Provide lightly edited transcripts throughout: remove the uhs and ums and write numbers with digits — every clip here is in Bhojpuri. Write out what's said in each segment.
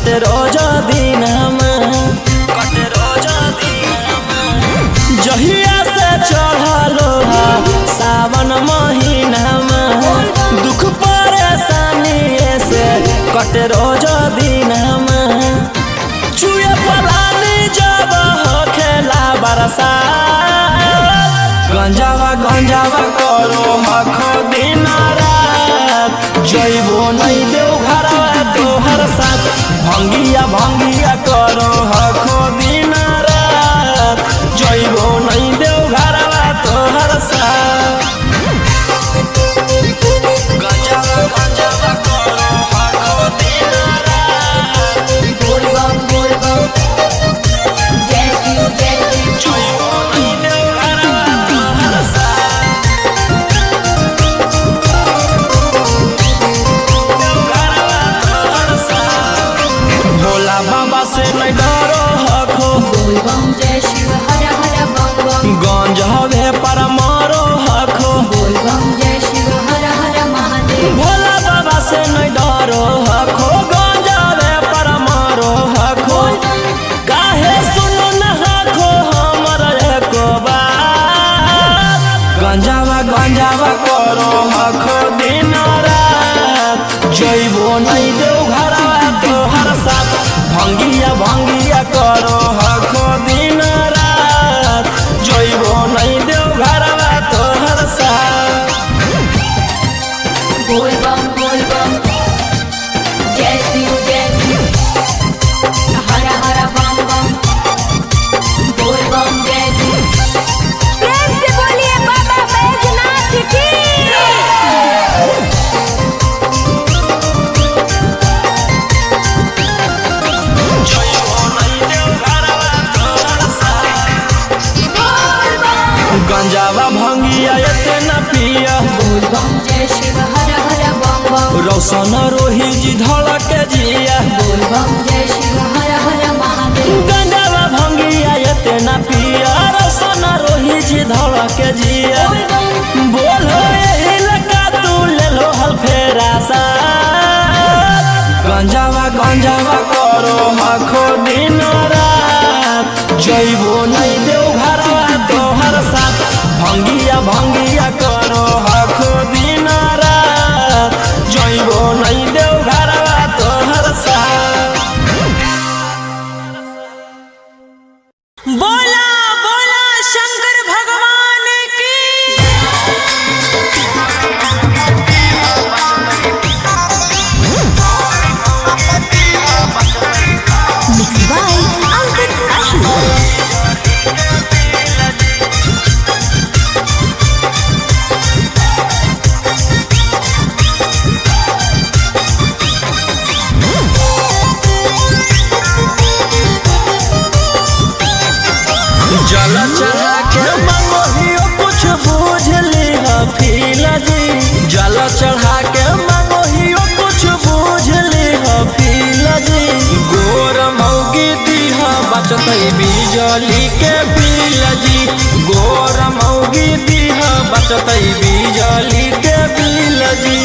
कटे रोज दिन जहिया से चढ़लो सावन महीना में दुख परेशानी से कटे रोज दिन चुए पलानी जब खेला बरसा गंजावा करो हखो दिन रात जइबो नहीं देव घरवा तोहर साथ भंगिया करो हखो दिन रात जइबो नहीं देव घरवा तोहर साथ गंजावा करो हखो दिन रात बोल बम जय शिव जइबो नहीं देव घरवा तोहर साथ भोला बाबा से नहीं डरो हखो बोल बम जय शिव हर हर बम बम गंज हवे पर मारो हखो बोल बम जय शिव हर हर महादेव भोला बाबा से नहीं डरो हखो गंज हवे पर मारो हखो काहे सुनो न हखो हमर एको बात गंजावा करो हखो दिन रात जइबो नहीं देव घरवा तोहर साथ भंगिया करो हखो दिन रात जइबो नहीं देव घरवा तोहर साथ बोल बम जय शिव हर हर बम बम बोल बम जय शिव प्रेम से बोलिए बाबा बैजनाथ की जइबो नहीं देव घरवा तोहर साथ गंजावा भंगिया एते न पिया बोल बम जय शिव हर हर बम बम रौशन रोही जी धड़क जिया बोल बम जय शिव हर हर महादेव गंजावा भंगिया एते न पिया रौशन रोही जी धड़क जिया बोलो एही लगा तू ले लो हल फेरा सा गंजावा करो हखो दिन रात जइबो नहीं देव घरवा तोहर साथ भंगिया करो हखो दिन रात जइबो नहीं देव घरवा तोहर साथ बोला बोला शंकर भगवान की Mixed by Ankit Ashur. जल चढ़ा के मंगोहियो कुछ बूझ लिहा फीला जी जल चढ़ा के मंगोहियो कुछ बूझ लिहा फीला जी गोर मौगी दीहा बचतई बिजली के बिल जी गोर मौगी दीहा बचतई बिजली के बिल जी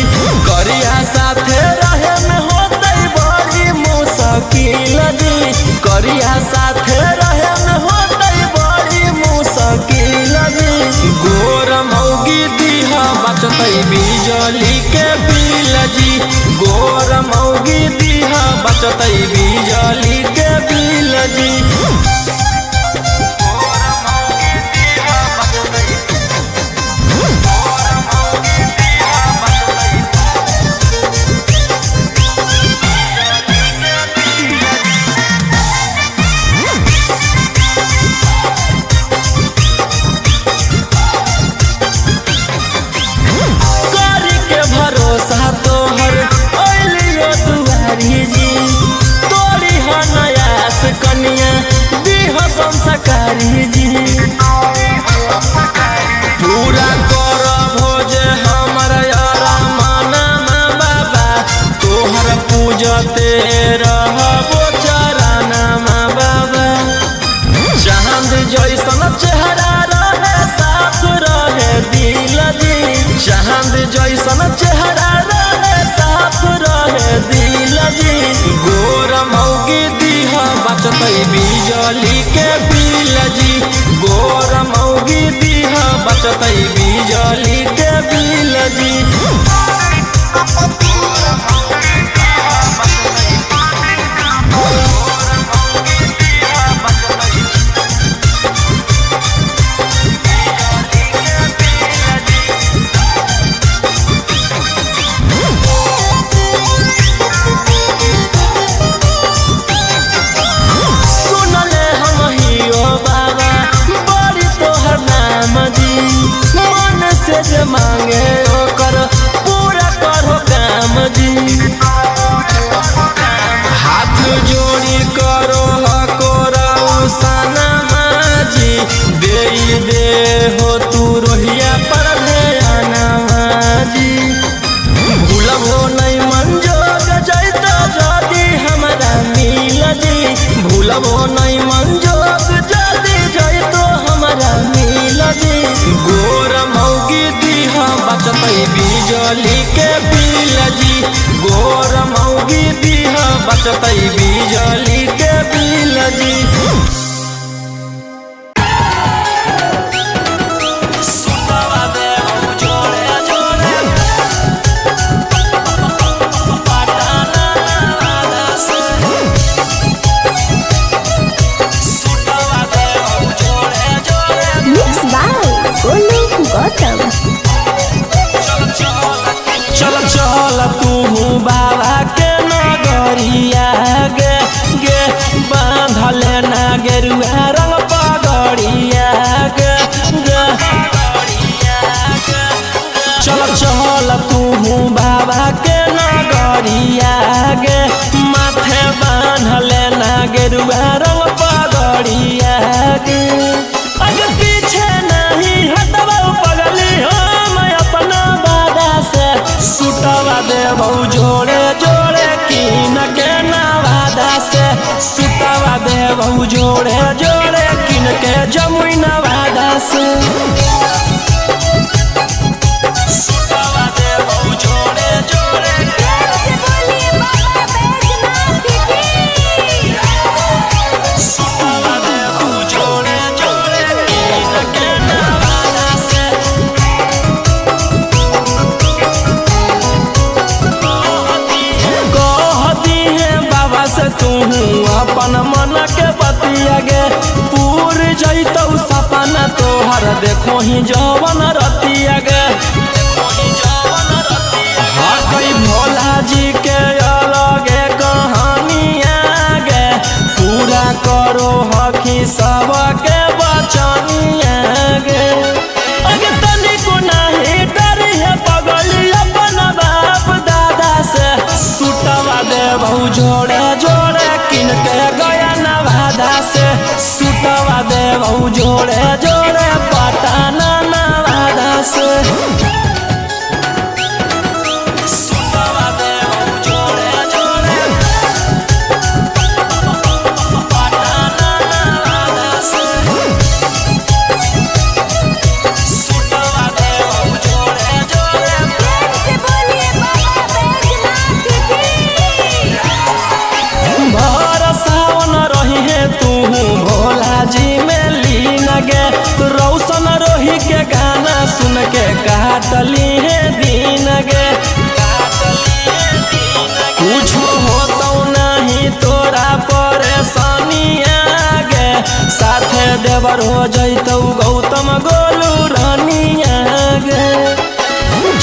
करिया साथे रहे में होतई बड़ी मुश्किल जी करिया साथे रहे में होतई बड़ी मुश्किल जी गोर मौगी दीहा बचतई बिजली के बिल जी गोर मौगी दीहा बचतई बिजली के बिल जी करी के भरोसा तोहर ओलियो दुआरी जी तोरी हनयास कनिया दीह संस्कारी जी पूरा कर भोज हमर यारा माना बाबा तोहर पूजते रहबो चराना बाबा चांद जैसन चेहरा रहे साफ रहे दिल जी चांद जैसन चेहरा रहे साफ रहे दिल जी गोर मौ बिजली के बिल जी। जे मांगे ओकर पूरा करो काम जी। हाथ जोड़ी करो हकोराऊ सनमा जी। दे हो तू रोहिया पर ध्यानमा जी। भूलबो नहीं मंजोग जैत जदी हमारा मिल जी। भूलबो नहीं मंजोग जदी जैतो हमारा मिल जी। गोर मौगी दीहा बचतई बिजली के बिल जी। गोर मौगी दीहा बचतई बिजली के बिल जी। चल चल तू बाबा के नगरिया गे गे बांधले ना गेरुआ रंग पगड़िया गे गे। चल चल तू बाबा के नगरिया गे माथे बांधले ना गेरुआ रंग पगड़िया गे। अगर पीछे नहीं हटबा पगली हम अपना बादा से। सुटवा देबौ जोड़े जोड़े किन के नवादा से। सुटवा देबौ जोड़े जोड़े किन के जमुई नवादा से। सुटवा देबौ जोड़े जोड़े सुटवा देबौ जोड़े जोड़े किन के नवादा से। तू अपन मन के बतिया गे पूर जैतौ सपना तोहर। देखो ही जवन रतिया गे हकई भोला जी के अलगे कहानिया गे। पूरा करो हकी सबके बचनिया गे। अगे तनिको नहीं डरी है पगली अपन बाप दादा से। सुटवा देबौ जोड़े जोड़े किन के गया नवादा से। सुटवा देबौ जोड़े जोड़े पटना नवादा से। सुटवा देबौ जोड़े जोड़े पटना नवादा से। सुटवा देबौ जोड़े जोड़े भर सावन रही है तू भोला जी में लीन गे। रौशन रोही के गाना सुन के काटली है दिन गे। कुछ होतो नहीं तोरा परेशानिया गे। साथे देवर हो जैतौ गौतम गोलू रानिया गे।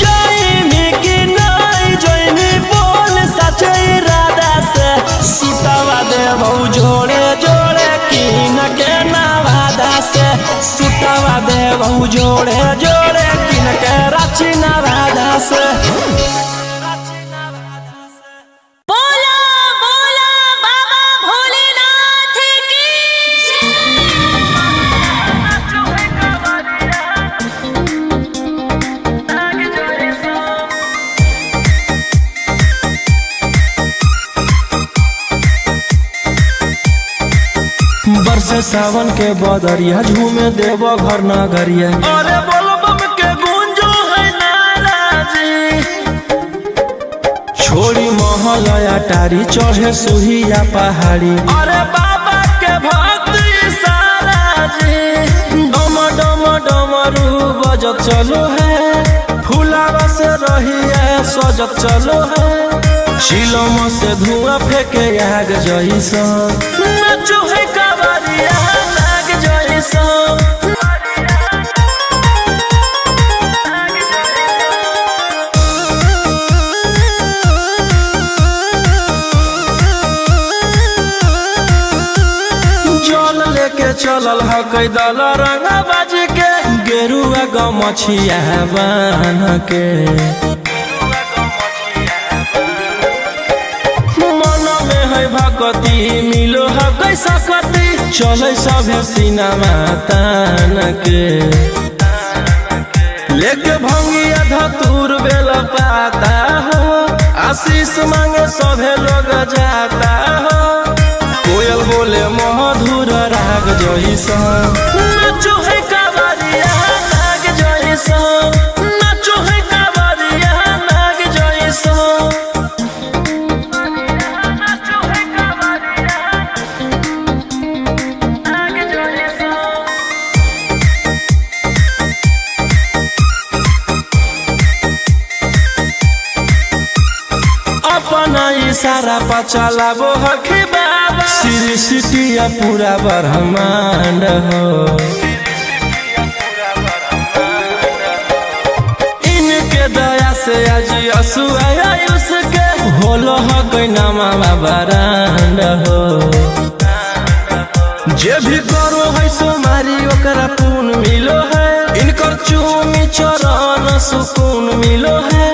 जैमी कि नहीं जैमी बोल सचे इरादा से। सुटवा देबौ जोड़े जोड़े किन के नवादा से। सुटवा देबौ जोड़े जोड़े किन के रांची नवादा से। बोला बोला बाबा भोलेनाथ की। बरसे सावन के बदरिया झूमे देव घर नगरिया। अरे बोलो बम के गूंजो है नाराजी। छोड़ी महल अटारी चढ़े सुहिया पहाड़ी। अरे बाबा के भक्ति सारा जी। डम डम डम डमरू बजत चलो है, फुलावा से रही है सजत चलो है, शिलम से धुआं फेंके आग जैसा नाचो है कावरिया नाग जैसा। जल लेके चलल ह कई दल रंगा बाज के, गेरुआ गमछिया बान्ह के, मन में है भगती मिलो है कैसा कती, चले सभे सीनामा तान के, लेके भंगिया धतूर बेल पाता हो, आशीष मांगे सभे लोग जाता हो, कोयल बोले मधुर राग जैसा नाचो है कावरिया नाग जैसा, नाचो है कावरिया नाग जैसा, नाचो है कावरिया नाग जैसा। अपना इशारा पर चलाबो हखी बाबा, श्री सिटिया पूरा ब्रह्मांड हो, इनके दया से आज असु आयुष के होलो हो कोई नामा बरांड हो, जे भी करो है सोमारी ओकरा पून मिलो है, इनकर चूमी चरण सुकून मिलो है,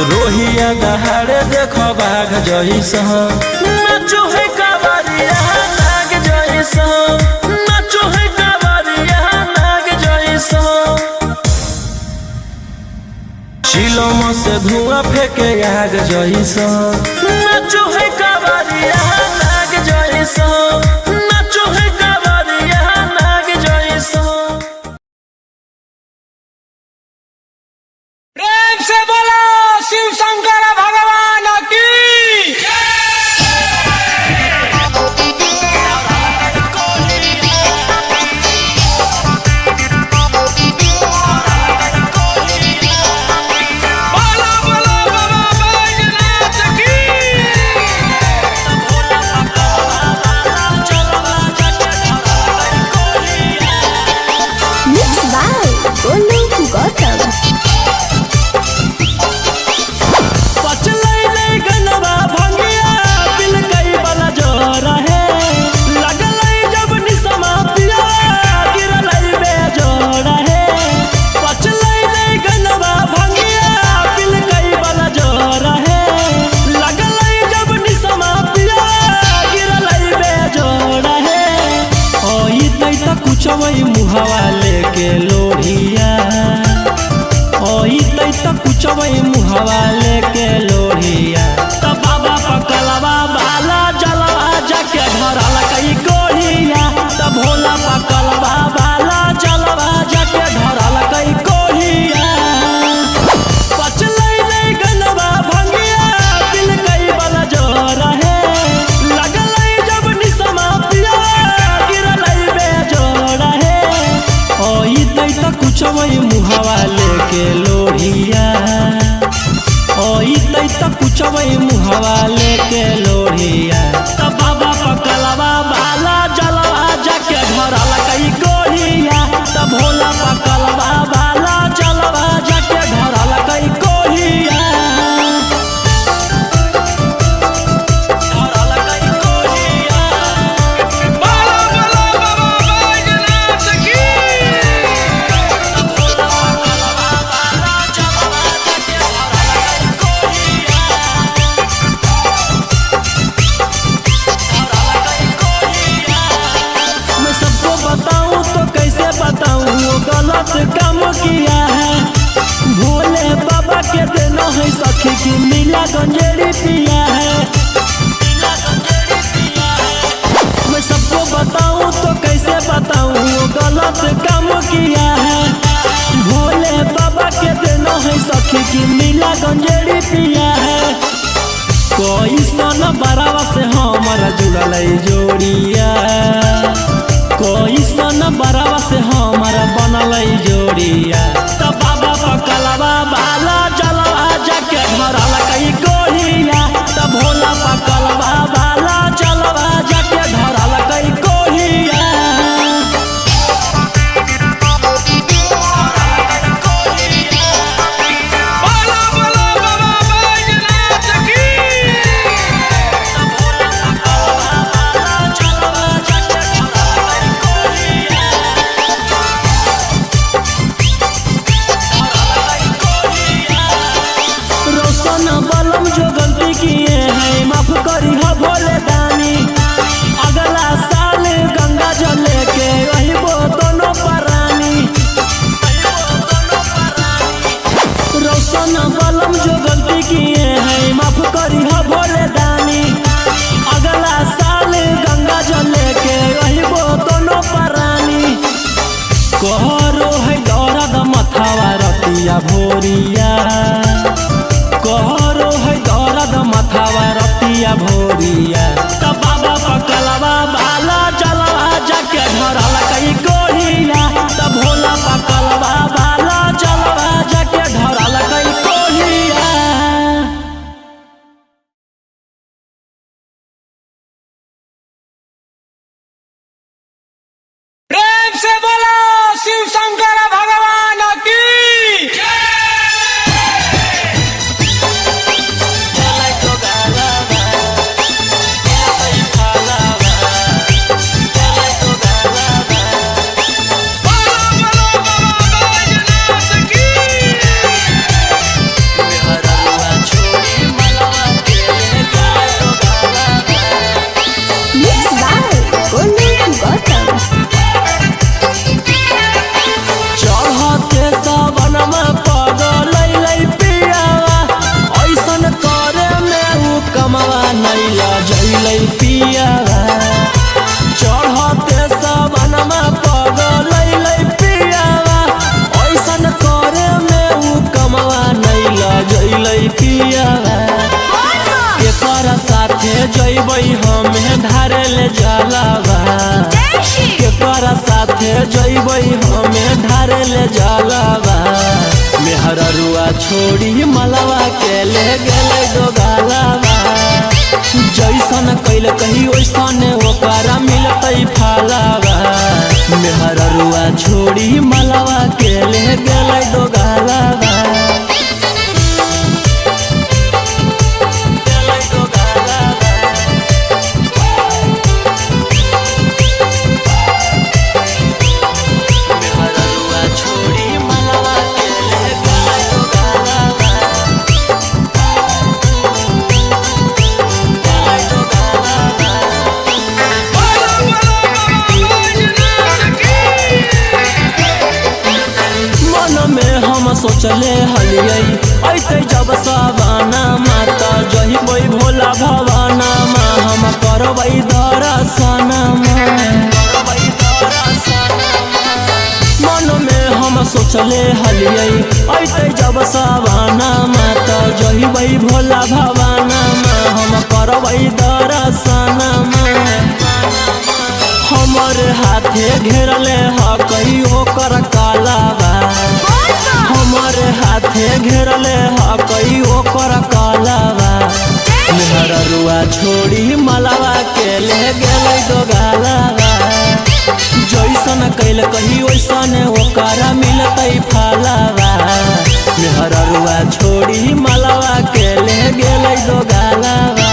रोहिया दहाड़े देखो बाघ जैसा नाचो है कावरिया नाग जैसा, नाचो है कावरिया नाग जैसा, शिलम से धुआं फेंके आग जैसा नाचो है कावरिया नाग जैसा, नाचो है कावरिया नाग जैसा। प्रेम से बोलो शिव शंकर भगवान की। बोलो बोलो बाबा बैजनाथ की। Mixed by Golu Gautam. कुचवई मुहावा लेके लोढ़िया, ओई तई कुचवई मुहावा लेके लोढ़िया, तब बाबा पकलवा बाला जलवा जाके ढरल कई कोढ़िया, तब भोला पकलवा बाला जलवा जाके ढरल कई कोढ़िया, पचलई नहीं गनवा भंगिया दिल कई बला जोर है, लगलई जब निसमा पिया गिरलई बेजोड़ है, ओई तई कुचवई मुहावा लेके लोढ़िया, ओई तई कुचवई मुहावा लेके लोढ़िया, तब बाबा पकलवा बाला जलवा जाके ढरल कई कोढ़िया, तब भोला पकलवा बाला जलवा जाके ढरल कई कोढ़िया, ढरल कई कोढ़िया। बोलो बोलो बाबा बैजनाथ की। मैं सबको बताऊं तो कैसे बताऊं वो गलत काम किया है, भोले बाबा के देना है सखी की नीला गंजेड़ी पिया है, मैं सबको बताऊं तो कैसे बताऊं वो गलत काम किया है, भोले बाबा के देना है सखी की नीला गंजेड़ी पिया है, कोई सन बरावा से हमारा जुड़ल जोड़िया, कोई सन बरावा से हमारा बनल जोड़िया। भोरिया त बाबा पकलवा बाला जलवा जाके धरल कई कोहिया त भोला पकलवा बाला जलवा जाके धरल कई कोहिया। बोलो बोलो बाबा बैजनाथ की। रोशन बलम जो गलती किए हैं माफ करी हो भोले दानी, अगला साल गंगा जल लेके रहिबो दोनों परानी। रोशन बलम जो गलती किए हैं माफ करी हो भोले दानी, अगला साल गंगा जल लेके रहिबो दोनों परानी। कहरो है दर्द मथावा रतिया भोरिया, कहरो है दर्द मथावा रतिया भोरिया त बाबा पकलवा बाला जलवा जाके धरल कई कोहिया त भोला पकलवा बाला जलवा जाके धरल कई कोहिया। प्रेम से बोलो शिव शंकर भगवान की। Mixed by Golu Gautam. चढ़ते सावन में पगल पियावा ऐसन करे में उ कमवा नैला जैलै पियावा। चढ़ते सावन में पगल पियावा ऐसन करे में उ कमवा नैला जैलै पियावा। केकर साथे जैबै हमें धारे ले जलावा, केकर साथे जैबै हमें धारे ले जलावा। मेहररुआ छोड़ी मलवा के ले गेले दोगालावा, जैसन कैल कही वैसन ओकरा मिलतै फलावा। मेहररुआ छोड़ी मलवा के ले गेले दोगालावा। सोचले हलियै ऐते जब सवाना माता जहिबै भोला भवाना मा हम करबै दर्शना मन में हम सोचले हलियै ऐते जब सवाना माता जहिबै भोला भवाना मा हम करबै दर्शना हमर हाथे घेरले ह कहियो कर कालावा, हमर हाथे घेरले ह कहियो कर कालावा। मेहररुआ छोड़ी मलवा के ले गेलै दोगालावा, जैसन कैल कही वैसन ओकरा मिलतै फलावा। मेहररुआ छोड़ी मलवा के ले गेलै दोगालावा।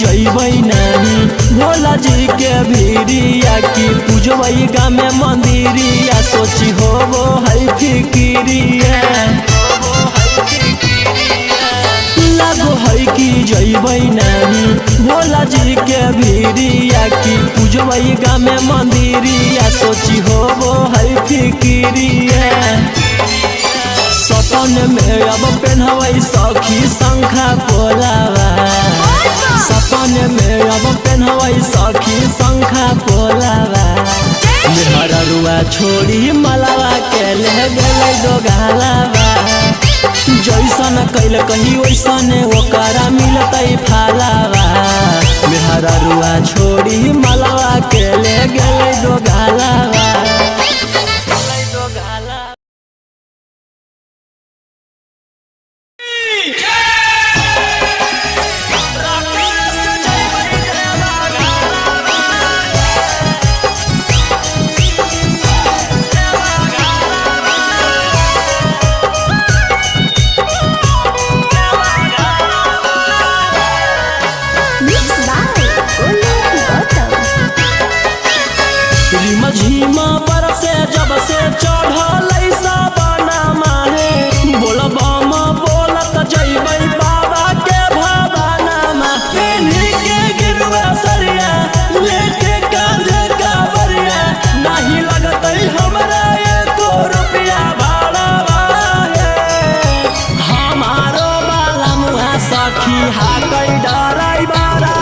जैबै नहीं भोला जी के भीरिया की पूजबै गाँव में मंदिरिया सोची होबो है फिकिरिया। लागो है कि जैबै नहीं भोला जी के भीरिया की पूजबै गाँव में मंदिरिया सोची होबो है फिकिरिया। सपन में अब पेन्हवई सखी शंखा पोलावा सपन में अब पेन्हवई सखी शंखा पोलावा मेहररुआ छोड़ी मलावा के ले गेलै दोगालावा जैसन कैल कही वैसन ओकरा मिलतै फालावा मेहररुआ छोड़ी मलावा के ले गेलै दोगालावा झीमा पर से जब से चढ़ल साबना माहे बोलबम बोलत जइबै बाबा के भवाना मा पेन्ही के गिरुआ सरिया लेके कांधे कावरिया नहीं लगतै हमरा एको रुपया भाड़ा हमारो बाला मुहा सखी हाकै डराई बारा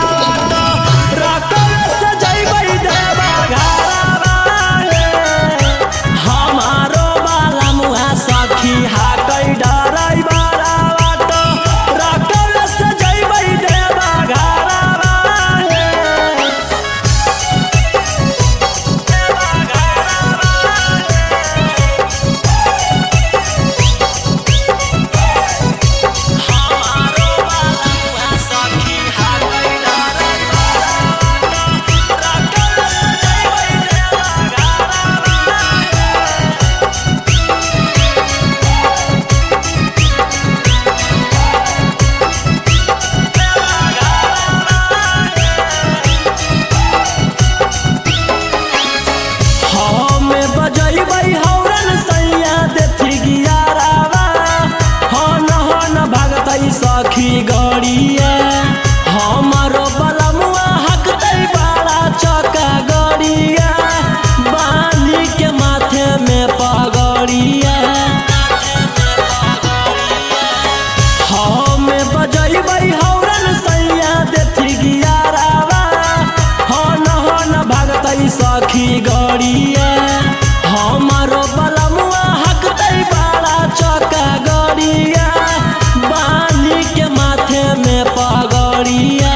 सखी गड़िया हमारो बलमुआ हकतै बड़ा चका गड़िया बांधी के माथे में पगड़िया हमें बजैबै हौरन सैया देथी गियारावा हन भागतै सखी गड़िया हमारो बलमुआ हकतै बड़ा चका गड़िया में पगड़िया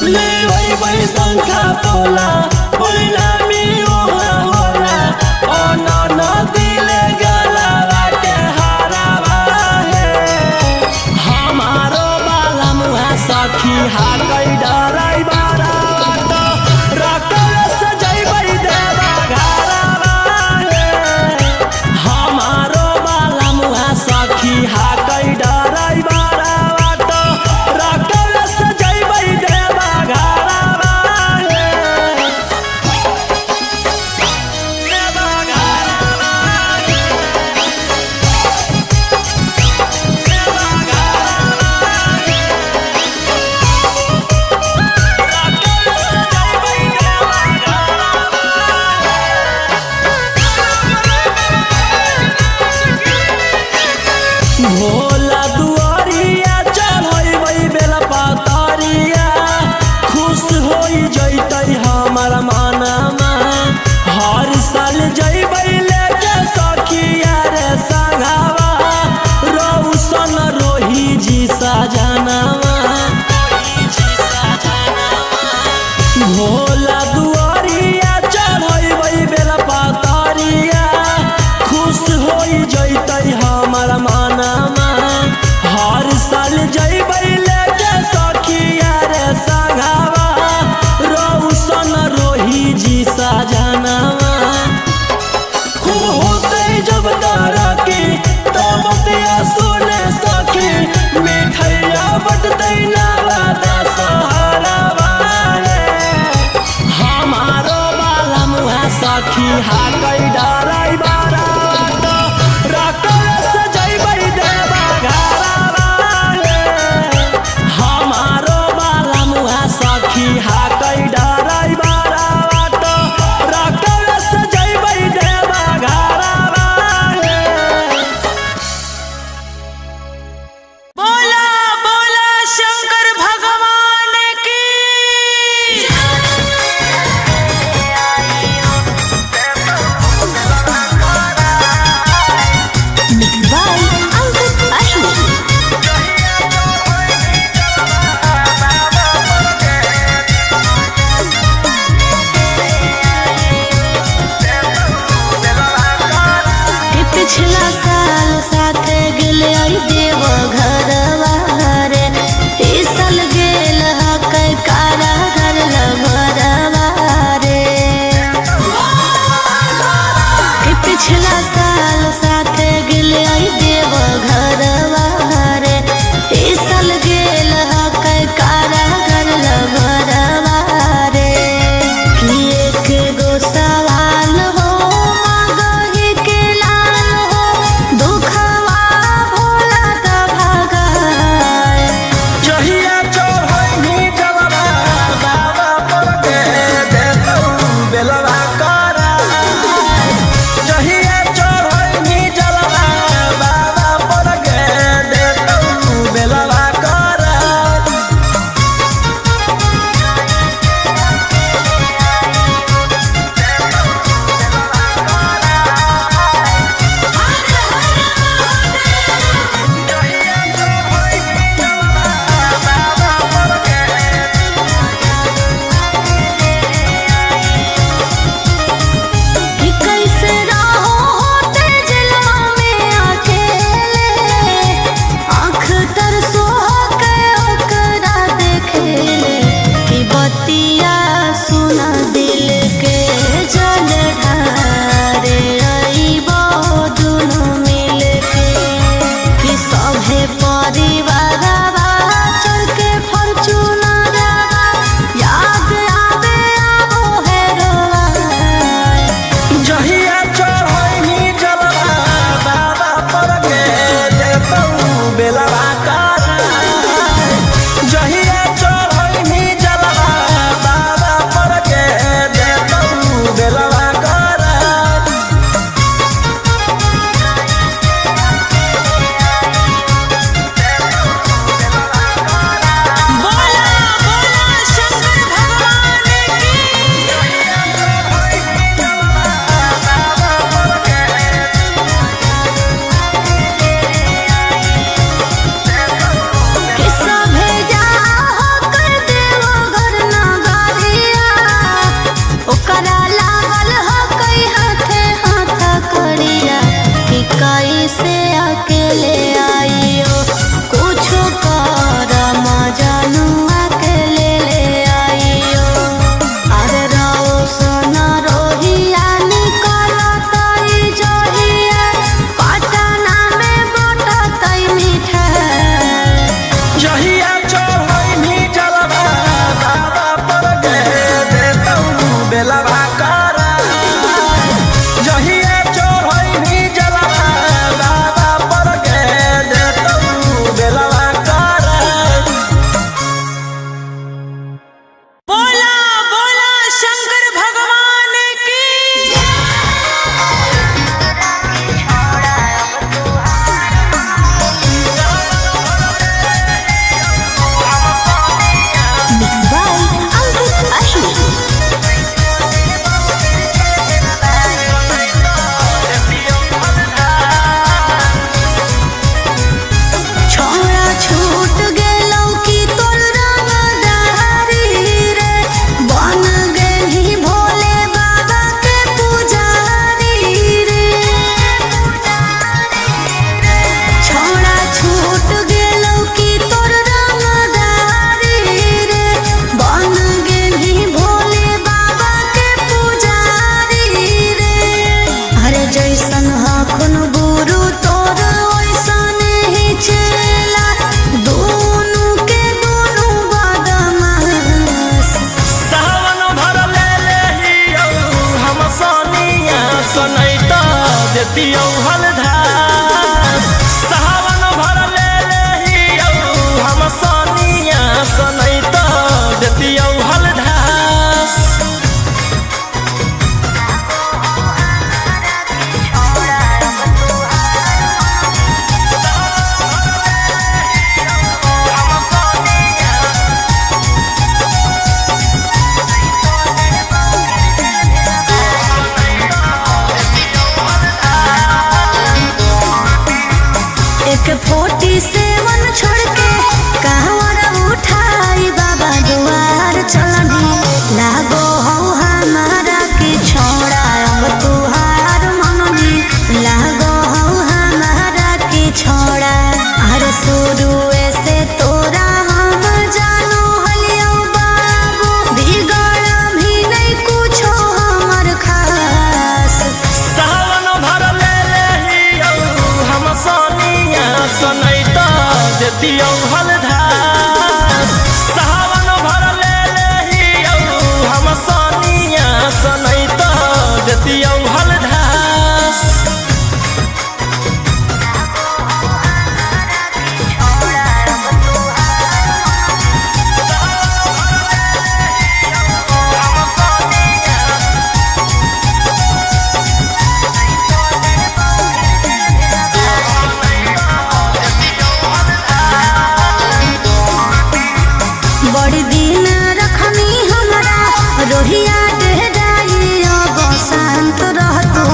ले वही शंखा पोला परिणामी ओहा होला ओ नदी ले गलावा के हारावा हमारो बाला मुहा सखी हाकै डराई बारा रकल सजैबै देवा घरावा हमारो बाला मुहा सखी हाकै डराई बारा भोला दुआरिया चढ़ैबै बेला पतरिया खुश होई जैतै हमर मनमा हर साल जइबै लेके सखिया रे संगवा रौशन रोही जी सजनवा भोला दुआरिया चढ़ैबै बेला पतरिया खुश होई जैतै हमर मनमा हर साल जइबै लेके सखिया रे संगवा रौशन रोही जी सजनवा खूब होतै जब तरक्की तब बतिया सुने सखी मिठैया बटतै नवादा सहारावा हमारो बाला मुहा सखी हाकै डराई बारा रकल सजैबै देवा घरावा बेलवा करा जहिया चढ़ैनी जलवा बाबा पर के देतौ बेलवा करा। बोला बोला शंकर भगवान किस्सा भेजा कर देवो घर नगरिया ओकरा लागल ह कई हाथे हाथ करिया कि कैसे अकेले आइयो कुछो कर मजनुआ के ले आइयो। अरे रहो सोना रोहिया निकलतई जहिया पटना में बटतई मिठाई। जहिया चढ़ैनी जलवा बाबा पर के देतौ बेलवा करा जहिया चढ़ैनी जलवा बाबा पर के देतौ बेलवा करा। बोला बोला शंकर भगवान की Mixed by Ankit Ashur. छोड़ा छूट गेलौ कि तोर रंगदारी रे बन गेलही भोले बाबा के पुजारी रे। छोड़ा छूट गेलौ कि तोर रंगदारी रे बन गेलही भोले बाबा के पुजारी रे। अरे जैसन हखुन गुरु तोर ओइसन ही चेला दोनों के दोनों बदमाश। सावन भर ले लेहियौ हम सोनिया सनैता देतियौ हलधार। सावन भर ले लेहियौ हम सोनिया सनैता देतियौ हलधार। एक 47 छोड़ के कहवर उठाई बाबा दुआर चलनी लागो हो हमारा की छोड़ा अब तुहार मननी लागो हो हमारा की छोड़ा। अरे शुरू से तोरा हम जानो हलियो बाबू बिगड़ भी नहीं कुछो हमर खास। सावन भर ले लेहियौ हम सोनिया सनैता देतियौ हलधार। सावन भर ले लेहियौ हम सोनिया सनैता देतियौ हलधार। बड़ी दिन रखनी हमरा रोहिया डेहराई अब शांत रहतो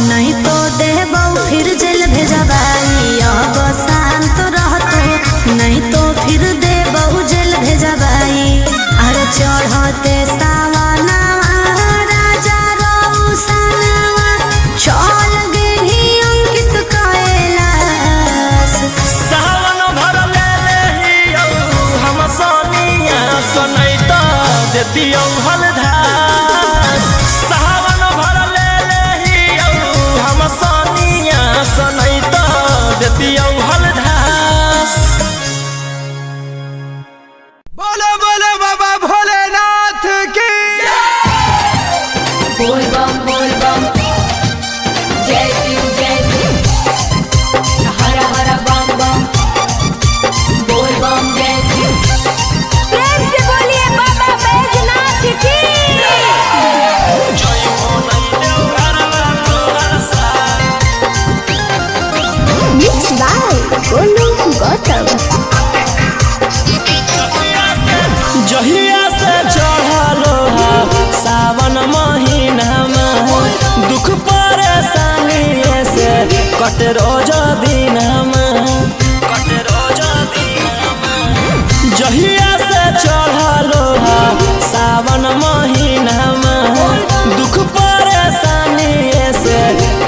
नहीं तो देबौ फिर जेल भेजबाई। अब शांत रहतो नहीं तो फिर देबौ जेल भेजबाई। अरे चढ़ते सावनवा राजा रौसनवा चल गेलही अंकित कैलाश। सावन भर ले लेहियौ हम सोनिया सनैता देतियौ हलधार। सावन भर ले लेहियौ हम सोनिया सनैता देतियौ हलधार। बोलो बोलो बाबा भोलेनाथ की बोल बम जय शिव हर हर बम बम तब जहिया से चढ़लो सावन महीना में दुख परेशानी से कट रोज दिन जहिया से चढ़लो सावन महीना में दुख परेशानी से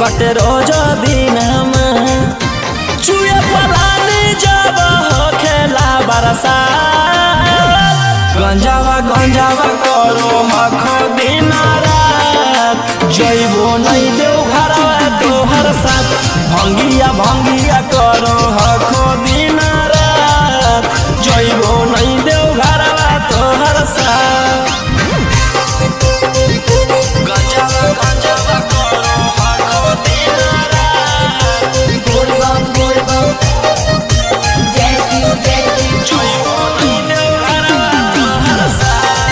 कट रोज दिन चुए पलानी जब हो खेला बरसा गंजावा करो हखो दिन रात जइबो नहीं देव घरवा तोहर साथ भंगिया करो हखो दिन रात जइबो नहीं देव घरवा तोहर साथ गंजावा करो हखो दिन रात बोल बम जय शिव जइबो नहीं देव घरवा तोहर साथ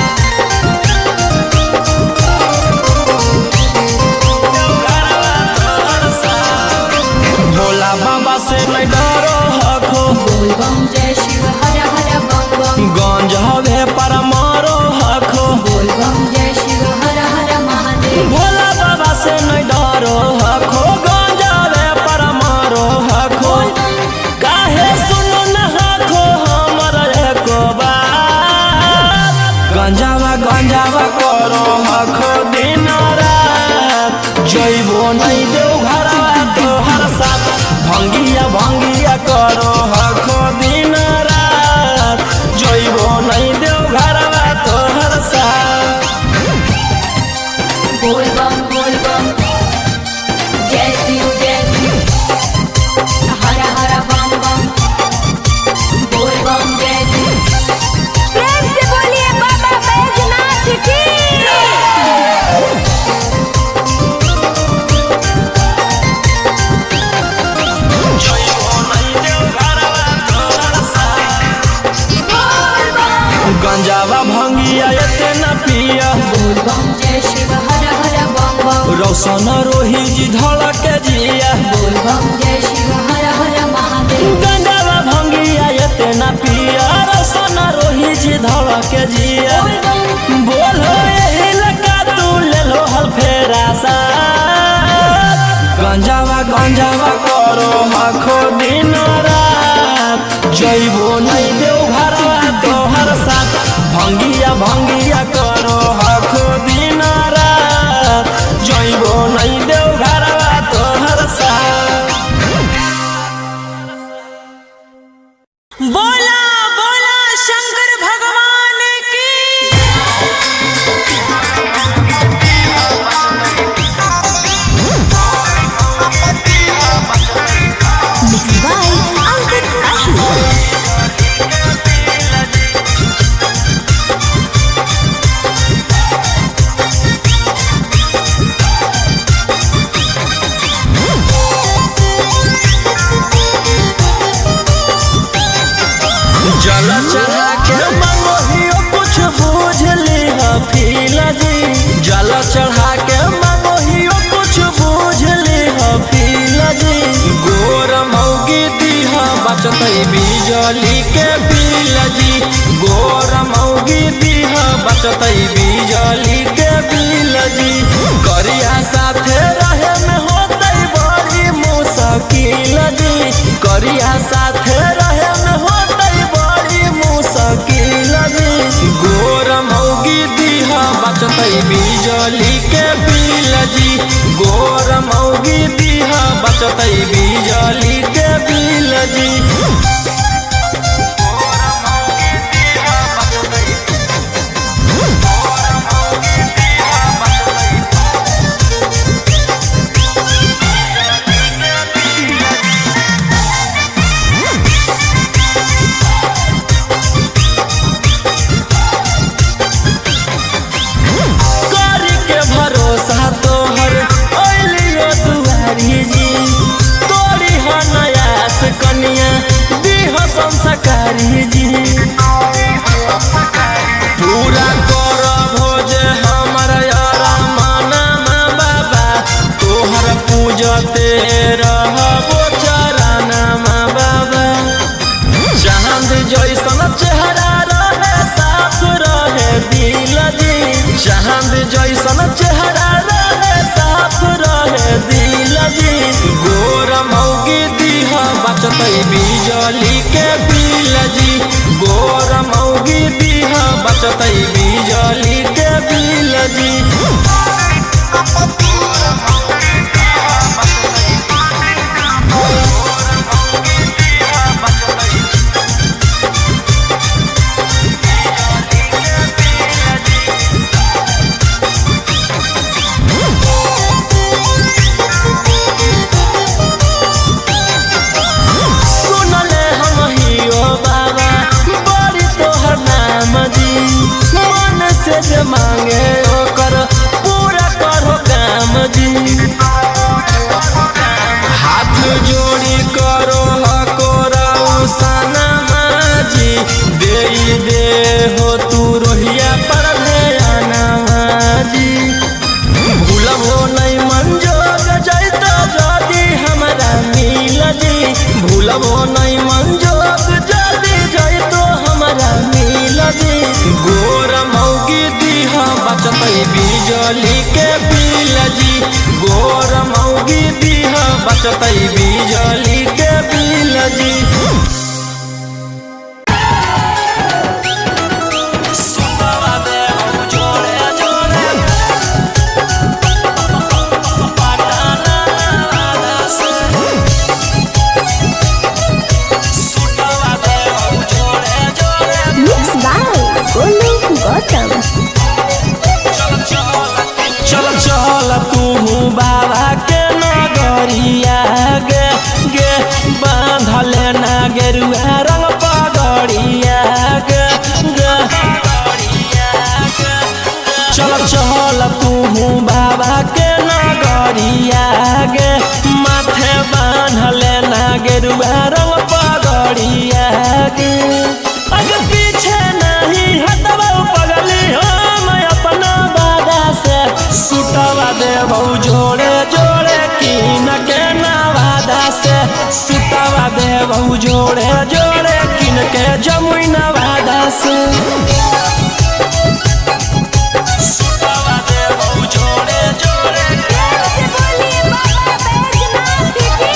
भोला बाबा से नहीं डरो हखो बोल बम जय शिव हर हर बम बम गंज हवे पर मारो हखो बोल बम जय शिव हर हर महादेव भोला बाबा से नहीं डरो हखो गंज हवे पर मारो हखो काहे सुनो न हखो हमर एको बात गंजावा करो हखो दिन रात जइबो नहीं देव घरवा तोहर साथ भंगिया करो हखो दिन रात जइबो नहीं देव घरवा तोहर साथ बोल बम जय शिव हर हर बम बम बोल बम जय शिव प्रेम से बोलिए बाबा बैजनाथ की जइबो नहीं देव घरवा तोहर साथ गंजावा भंगिया एते न पिया बोल बम जय शिव हर हर बम बम रौशन रोही जी धड़क जिया बोल बम जय शिव हर हर महादेव गंजावा भंगिया एते न पिया रौशन रोही जी धड़क जिया बोलो यही लगा तू ले लो हल फेरा सा गंजावा करो हखो दिन रात जइबो नहीं देव घरवा तोहर साथ भंगिया करो हखो दिन रात जइबो नहीं देव घरवा तोहर साथ बोला बोला शंकर भगवान की मिक्स बाय अंकित आशु जल चढ़ा के मंगोहियो कुछ बूझ लिहा फीला जी जल चढ़ा के मंगोहियो कुछ बूझ लिहा फीला जी गोर मौगी दीहा बचतई बिजली के बिल जी गोर मौगी दीहा बचतई बिजली के बिल जी करिया साथे रहे में होतई बड़ी मुश्किल जी करिया साथे रहे में होतई बड़ी मुश्किल जी गोर मौगी दीहा बचतई बिजली के बिल जी गोर मौगी दीहा बचतई बिजली के बिल जी जैसन चेहरा रहे साफ रहे दिल जी, चांद जैसन चेहरा रहे साफ रहे दिल जी। गोर मौगी दीहा बचतै बिजली के बिल जी, गोर मौगी दीहा बचतै बिजली के बिल जी। से मांगे ओकर पूरा करो काम जी, हाथ जोड़ी करो हकोरा सनमा जी, दे हो तू रोहिया पर ध्याना जी। भूलबो नहीं मंजोग जैत जदी हमारा मिल जी, भूलबो नहीं मंजोग जदी जैतो हमारा मिल जी। गोर मौगी दीहा बचतै बिजली के बिल जी, गोर मौगी दीहा बचतै बिजली के बिल जी। चल चल तू बाबा के नगरिया गे गे, बांधले ना गेरुआ रंग पगड़िया गे गे। चल चल तू बाबा के नगरिया गे, माथे बांधले ना गेरुआ रंग पगड़िया गे। अगर पीछे नहीं हटबो पगली हम अपना बादा से, सुटवा देबो जोड़े जोड़े किन के नवादा से, सुटवा देबो जोड़े जोड़े किन के जमुई नवादा से। सुटवा देबो जोड़े जोड़े से बोलिए बाबा बैजनाथ की।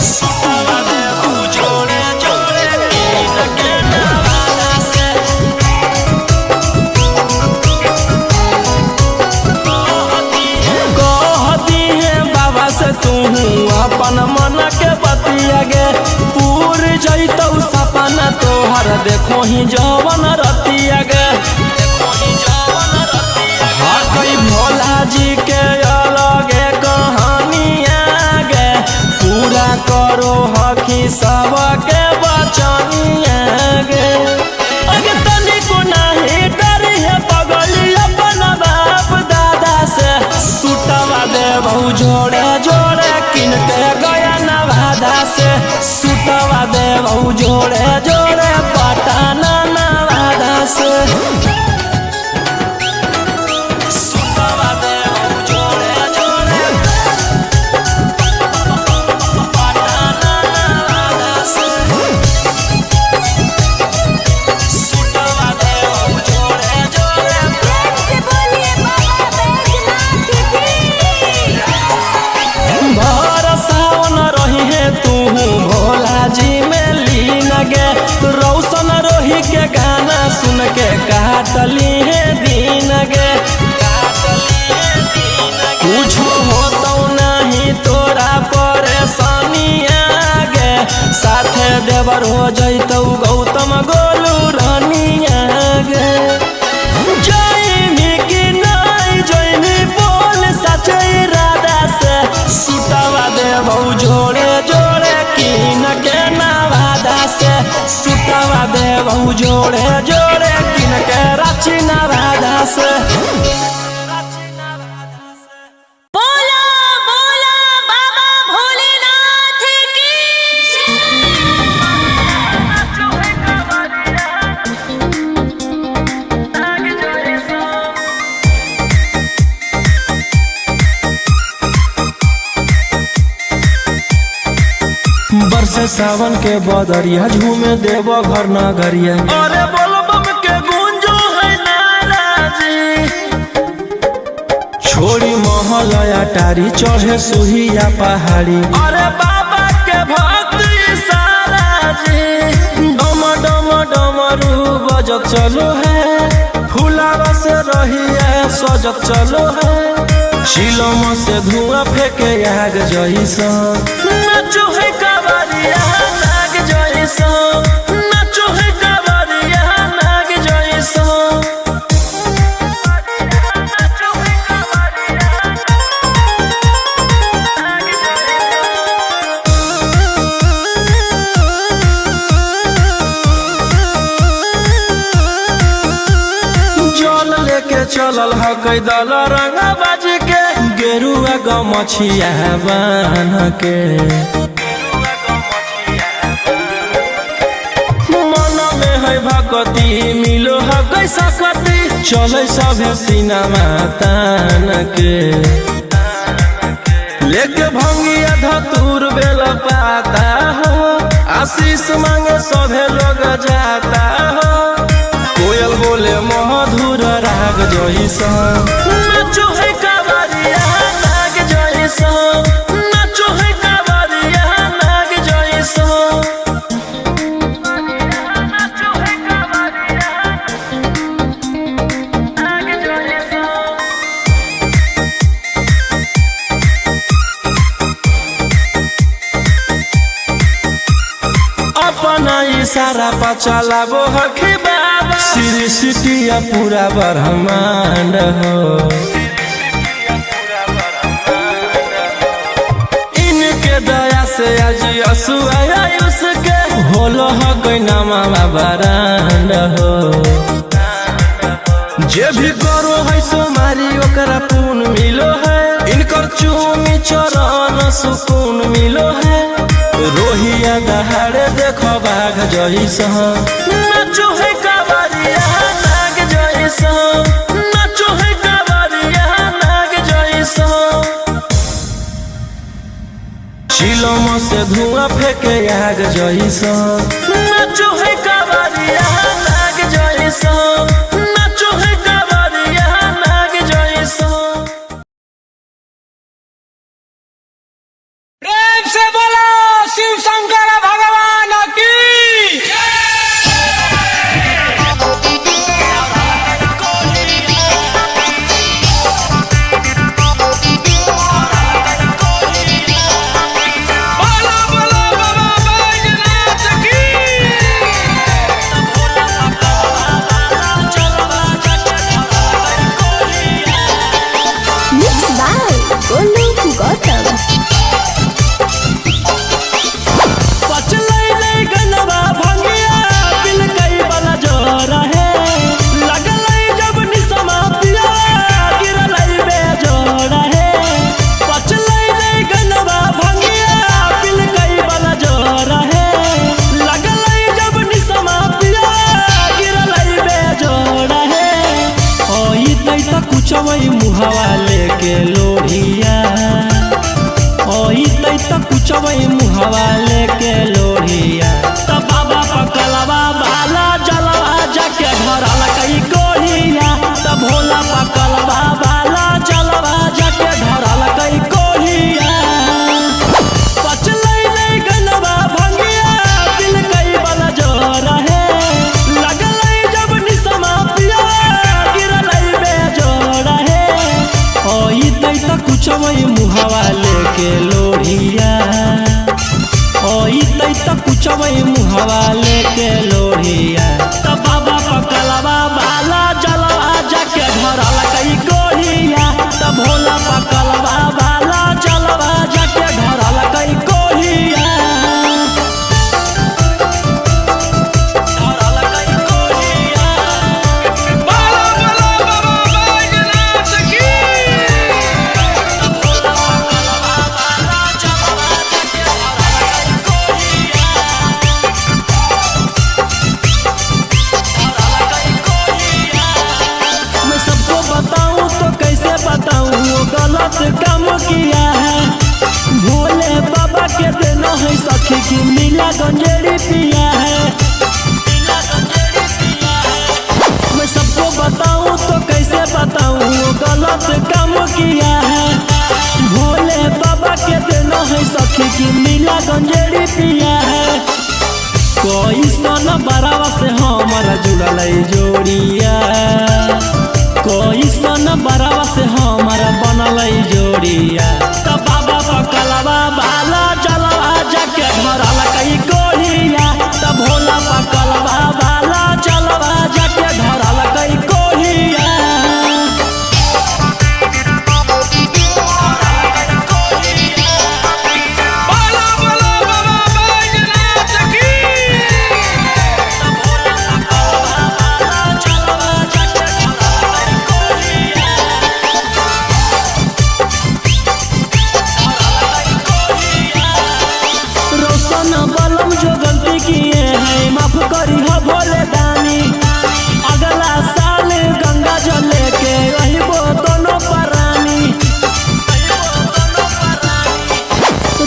सुटवा देबो जोड़े जोड़े किन के नवादा से। कहती है बाबा से तू अपन मन के बतिया गे, पूर जैतौ सपना तोहर देखो ही जवन रतिया गे। हकई भोला जी के अलगे कहानिया गे, पूरा करो हकी सबके बचनिया गे। अगे तनिको नाही डरी है पगली अपन बाप दादा से, सुटवा देबो जोड़े जोड़े किन के गया नवादा से, सुटवा देबो जोड़े जोड़े पटना नवादा से। सुटवा देबो जोड़े जोड़े पटना नवादा से। सुटवा देबो जोड़े जोड़े से बोलिए बाबा बैजनाथ की। भर सावन रही है तू भोला जी में लीन गे, रौशन रोही के गाना सुन के काटली है दिन गे। कुछ होतो नहीं तोरा परेशानिया गे, साथे देवर हो जैतौ गौतम गोलू रानिया गे। जयमी की नहीं जयमी बोल सचे इरादा से, सुटवा देबो जोड़े जोड़े किन के नवादा से, सुटवा देबो जोड़े जोड़े किन के रांची नवादा से। बोला बोला बाबा भोलेनाथ की। सावन के बदरिया झूमे देव घर नगरिया। अरे बोलो बम के गूंजो है नाराजी, छोड़ी महल अटारी चढ़े सुहिया पहाड़ी। अरे बाबा के भक्त सारा जी, डम डम डमरू बजत चलो है, फुलावा से रहिया सजत चलो है, शिलम से धुआं फेंके आग जैसा। नाचो है कावरिया नाग जैसा, नाचो है कावरिया नाग जैसा। जल लेके चलल ह कैदल रंगा बाज के, गेरुआ गमछिया बान के, मन में है भगती मिलो है कैसा कती, चले सभे सिनेमा तान के। लेके भंगिया धतूर बेल पाता हो, आशीष मांगे सभे लोग जाता हो, कोयल बोले मधुर राग जैसा। नाचो है कावरिया नाग जैसा, नाचो है कावरिया नाग जैसा। अपना इशारा पर चलाबो हखी बाबा, श्री सिटिया पूरा ब्रह्मांड हो। इनके दया से आज असुआ उसके होलो हो कोई नामा बरांड हो। जे भी करो है सोमारी ओकरा पून मिलो है, इनकर चूमी चरण सुकून मिलो है, रोहिया दहाड़े देखो बाघ जैसा। नाचो है कावरिया नाग जैसा, नाचो है कावरिया नाग जैसा, शिलम से धुआं फेंके आग जैसा। नाचो है कावरिया नाग जैसा, नाचो है कावरिया नाग जैसा। प्रेम से बोलो शिव शंकर भगवान की। बोलो बोलो बाबा बैजनाथ की। Mixed by Golu Gautam. कुचवई मुहवा लेके लोढ़िया, ओइतै त कुचवई मुहवा लेके लोढ़िया, त बाबा पकलवा बाला जलवा जाके धरल कई कोढ़िया, त भोला पकलवा बाला जलवा जाके धरल कई कोढ़िया। पचलै नहीं गनवा भंगिया दिल कई बला जोर है, लगलै जब निसमा पिया गिरलै बेजोड़ है, ओइतै त कुचवई मुहवा लेके लोढ़िया, ओइतै त कुचवई मुहवा लेके लोढ़िया, त बाबा पकलवा बाला जलवा जाके धरल कई कोढ़िया, त भोला पकलवा बाला जलवा जाके धरल कई कोढ़िया। धरल कई कोढ़िया। बोलो बोलो बाबा बैजनाथ की। भोला पकलवा बाला जलवा जाके धरल कई कोढ़िया। गंजेड़ी पिया है। मैं सबको बताऊं तो कैसे बताऊं, वो गलत काम किया है। भोले बाबा के देना है सखी की नीला गंजेड़ी पिया है। कोई सन बरावा से हमारा जुड़ल जोड़िया, कोई सन बरावा से हमारा बनल जोड़िया। तब बाबा पकलवा बाला चलवा जाके धरल कई कोहिया, तब भोला पकलवा बाला चलवा जाके धरल कई कोहिया। बलम जो गलती किए हैं माफ करी हो भोले दानी। अगला साल गंगा जल लेके रहिबो दोनों परानी।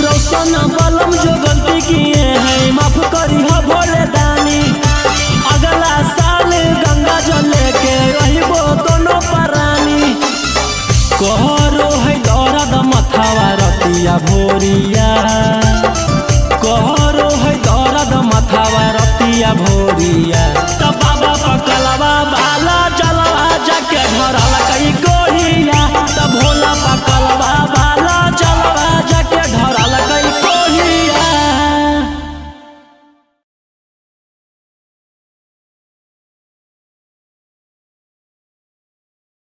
रोशन बलम जो गलती किए हैं माफ करी हो भोले दानी। अगला साल गंगा जल लेके रहिबो दोनों परानी। कहरो है दर्द मथावा रतिया भोरिया, कहरो है दर्द मथावा रतिया भोरिया। तब बाबा पकलवा बाला चलवा जाके धरल कई कोहिया, तब भोला पकलवा बाला चलवा जाके धरल कई कोहिया।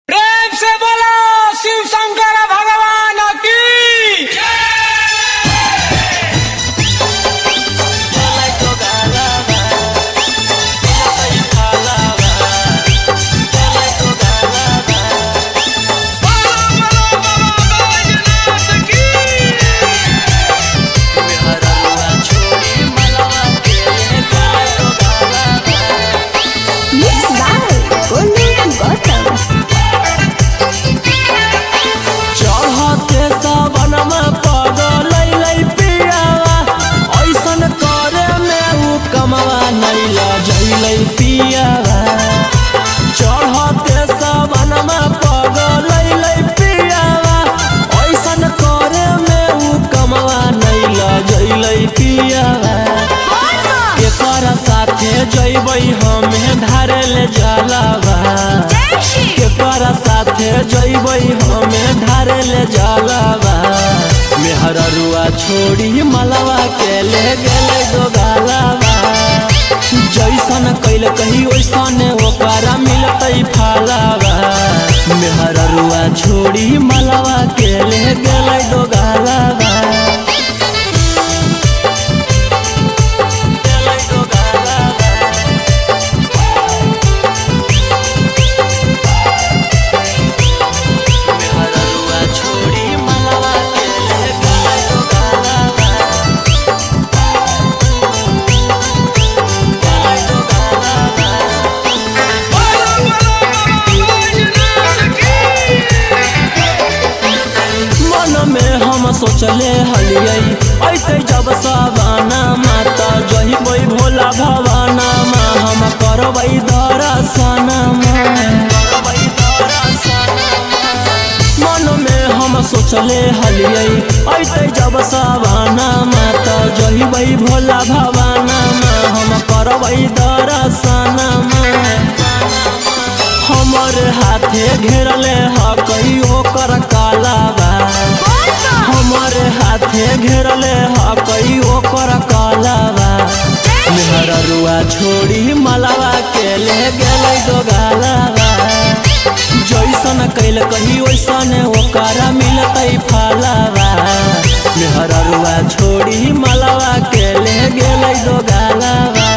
प्रेम से बोलो शिव शंकर भगवान की। चढ़ते सावन में पगल पियावा, ऐसन करे में उ कमवा नैला जैलै पियावा। चढ़ते सावन में पगल पियावा, ऐसन करे में उ कमवा नैला जैलै पियावा। केकर साथे जैबै हमें धारे ले जलावा, केकर साथे जैबै हमें धारे ले जलावा। मेहररुआ छोड़ी मलवा के ले गेले गोगालावा। जैसन कैल कही वैसन ओकरा मिलतै फलावा। मेहररुआ छोड़ी मलवा के ले गेले गोगालावा। सोचले हलियै ऐते जब सवाना माता जहिबै भोला भवाना मा हम करबै दर्शन। मन में हम सोचले हलियै ऐते जब सवाना माता जहिबै भोला भवाना मा हम करबै दर्शन। हमर हाथे घेरले ह कहियो कर कालावा, हमर हाथे घेरले ह कहियो कर कालावा। मेहररुआ छोड़ी मलवा के ले गेलै गोगालावा। जैसन कैल कही वैसन ओकरा मिलतै फलावा। मेहररुआ छोड़ी मलवा के ले गेलै गोगालावा।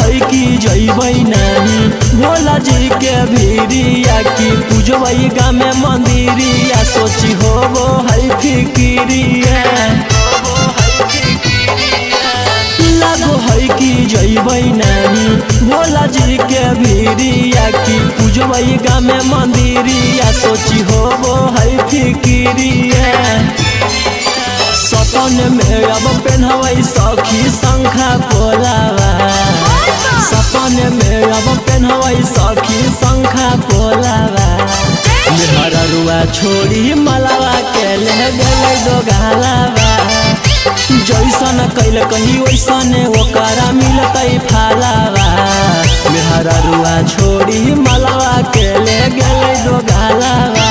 है कि जइबै नहीं भोला जी के भीरिया की पूजबै गामे मंदिरिया सोची होबो है फिकिरिया लागो है कि जइबै नहीं भोला जी के भीरिया की पूजबै गामे मंदिरिया सोची होबो है फिकिरिया सपन में अब पेन्हबै सखी शंखा पोलावा सपन में अब पेन्हबै सखी शंखा पोलावा मेहररुआ छोड़ी मलावा के ले गेलै दो गालावा जैसन कैल कही वैसन ओकरा मिलतै फालावा मेहररुआ छोड़ी मलावा के ले गेलै दो गालावा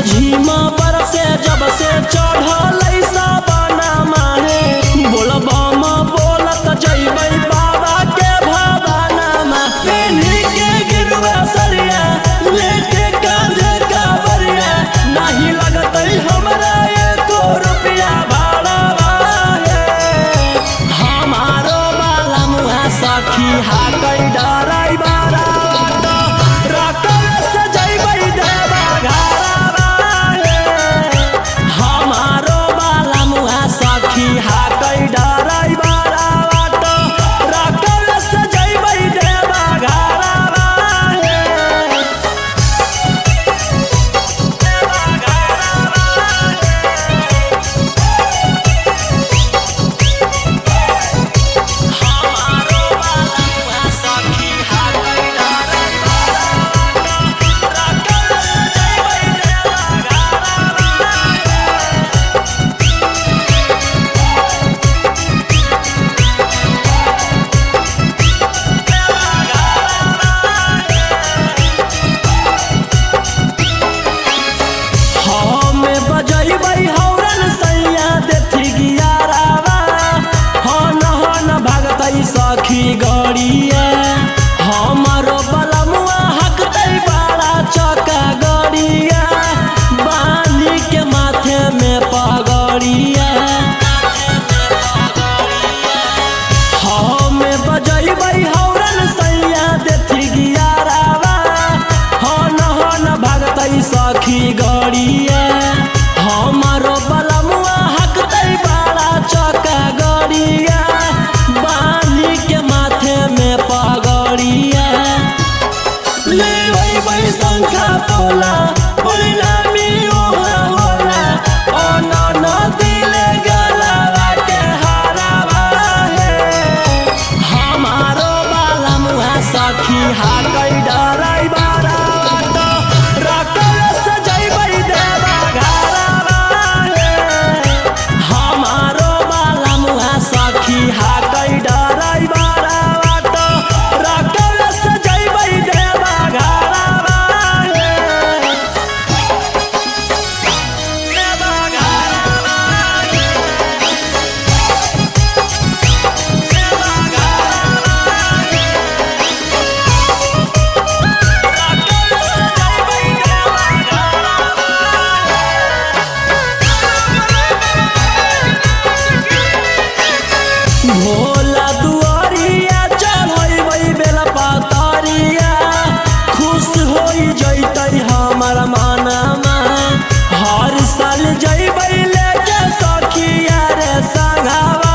झीमा बरसे जब से चढ़ल साबना माहे बोलबम बोलत जइबै बाबा के भवाना पेन्ही के गिरवा सरिया लेके कांधे कावरिया नहीं लगतै हमरा एको रुपया भाड़ा हमारो बाला मुहा सखी हाकै डराई बारा सखी गड़िया हमारो बलमुआ हकतै बड़ा चक्का गड़िया बांधी के माथे में पगड़िया हमें बजैबै हौरन सैया देथी गियारावा हन भागतै सखी गड़िया हमारो बलमुआ हकतै बड़ा चक्का गड़िया के माथे में पगड़िया ले शंखा पोला परिणामी होला नदी ले गलावा के हारावा हमारो बाला मुहा सखी हाकै डराई बारा हमारो बाला मुहा सखी हाकै डराई बारा भोला दुआरिया चढ़बै बेला पातरिया खुश हो जैतै हमर मानमा हर साल जइबै लेके सखिया रे संघावा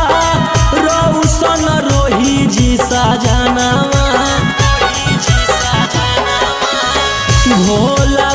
रौशन रोही जी सजनावा भोला